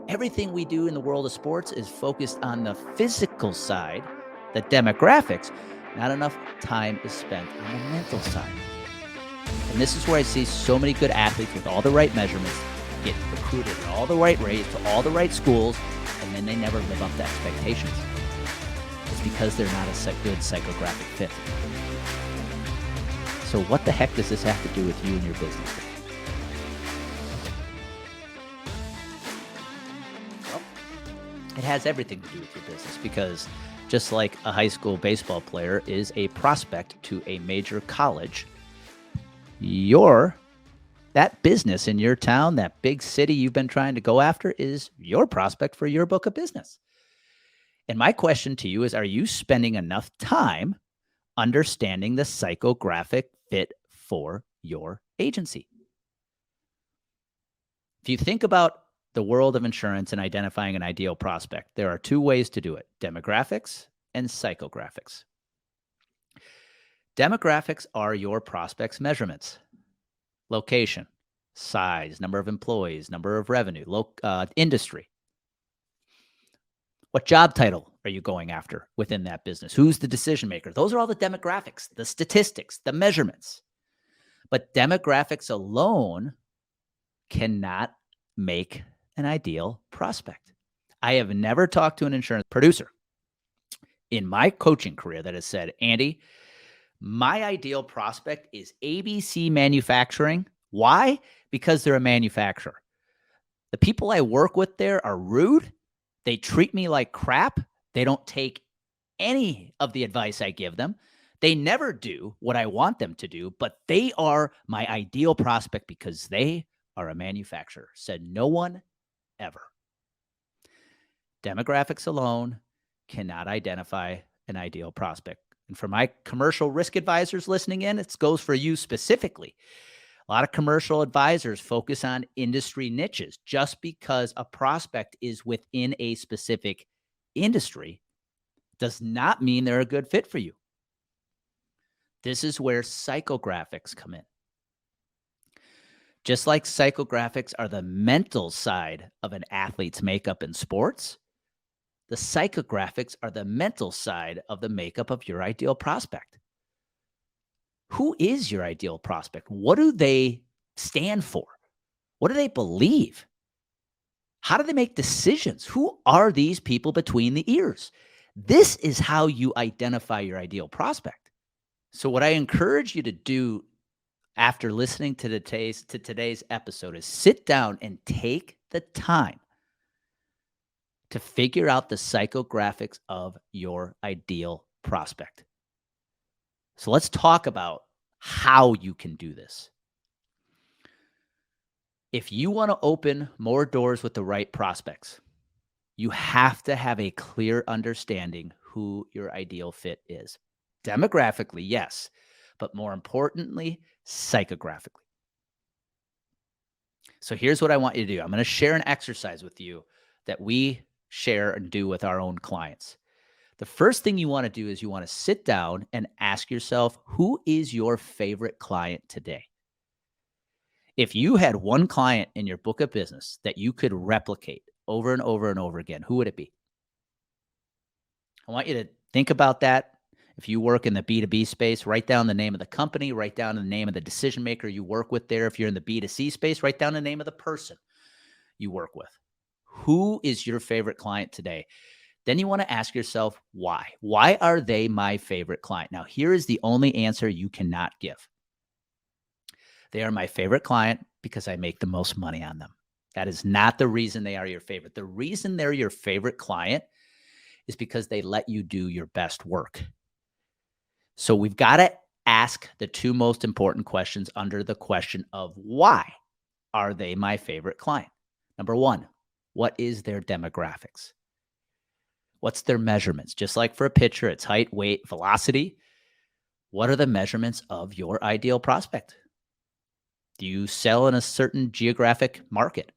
Everything we do in the world of sports is focused on the physical side, the demographics. Not enough time is spent on the mental side. And this is where I see so many good athletes with all the right measurements get recruited at all the right rates to all the right schools, and then they never live up to expectations. It's because they're not a good psychographic fit. So what the heck does this have to do with you and your business? Well, it has everything to do with your business, because just like a high school baseball player is a prospect to a major college, that business in your town, that big city you've been trying to go after, is your prospect for your book of business. And my question to you is, are you spending enough time understanding the psychographic fit for your agency? If you think about the world of insurance and identifying an ideal prospect, there are two ways to do it: demographics and psychographics. Demographics are your prospect's measurements: location, size, number of employees, number of revenue, industry. What job title are you going after within that business? Who's the decision maker? Those are all the demographics, the statistics, the measurements. But demographics alone cannot make an ideal prospect. I have never talked to an insurance producer in my coaching career that has said, Andy, my ideal prospect is ABC Manufacturing. Why? Because they're a manufacturer. The people I work with there are rude. They treat me like crap. They don't take any of the advice I give them. They never do what I want them to do, but they are my ideal prospect because they are a manufacturer. Said no one ever. Demographics alone cannot identify an ideal prospect. And for my commercial risk advisors listening in, it goes for you specifically. A lot of commercial advisors focus on industry niches. Just because a prospect is within a specific industry does not mean they're a good fit for you. This is where psychographics come in. Just like psychographics are the mental side of an athlete's makeup in sports, the psychographics are the mental side of the makeup of your ideal prospect. Who is your ideal prospect? What do they stand for? What do they believe? How do they make decisions? Who are these people between the ears? This is how you identify your ideal prospect. So what I encourage you to do after listening to today's episode is sit down and take the time to figure out the psychographics of your ideal prospect. So let's talk about how you can do this. If you want to open more doors with the right prospects, you have to have a clear understanding who your ideal fit is. Demographically, yes, but more importantly, psychographically. So here's what I want you to do. I'm going to share an exercise with you that we share and do with our own clients. The first thing you want to do is you want to sit down and ask yourself, who is your favorite client today? If you had one client in your book of business that you could replicate over and over and over again, who would it be? I want you to think about that. If you work in the B2B space, write down the name of the company, write down the name of the decision maker you work with there. If you're in the B2C space, write down the name of the person you work with. Who is your favorite client today? Then you want to ask yourself, why? Why are they my favorite client? Now, here is the only answer you cannot give. They are my favorite client because I make the most money on them. That is not the reason they are your favorite. The reason they're your favorite client is because they let you do your best work. So we've got to ask the two most important questions under the question of why are they my favorite client? Number one, what is their demographics? What's their measurements? Just like for a pitcher, it's height, weight, velocity. What are the measurements of your ideal prospect? Do you sell in a certain geographic market?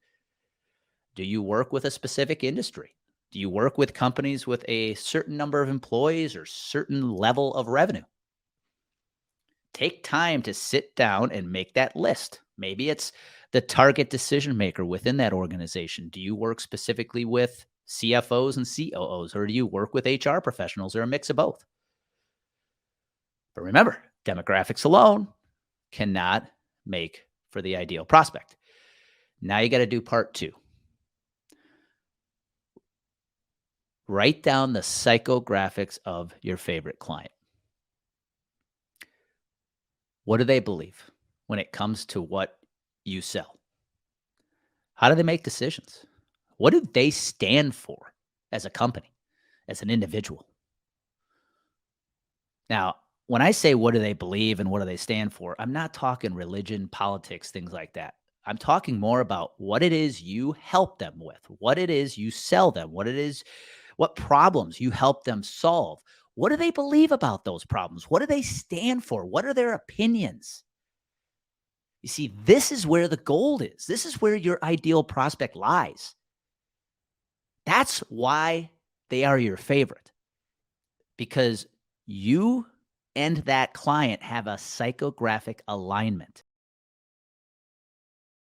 Do you work with a specific industry? Do you work with companies with a certain number of employees or certain level of revenue? Take time to sit down and make that list. Maybe it's the target decision maker within that organization. Do you work specifically with CFOs and COOs, or do you work with HR professionals, or a mix of both? But remember, demographics alone cannot make for the ideal prospect. Now you got to do part two. Write down the psychographics of your favorite client. What do they believe when it comes to what you sell? How do they make decisions? What do they stand for as a company, as an individual? Now, when I say what do they believe and what do they stand for, I'm not talking religion, politics, things like that. I'm talking more about what it is you help them with, what it is you sell them, what problems you help them solve. What do they believe about those problems? What do they stand for? What are their opinions? You see, this is where the gold is. This is where your ideal prospect lies. That's why they are your favorite, because you and that client have a psychographic alignment.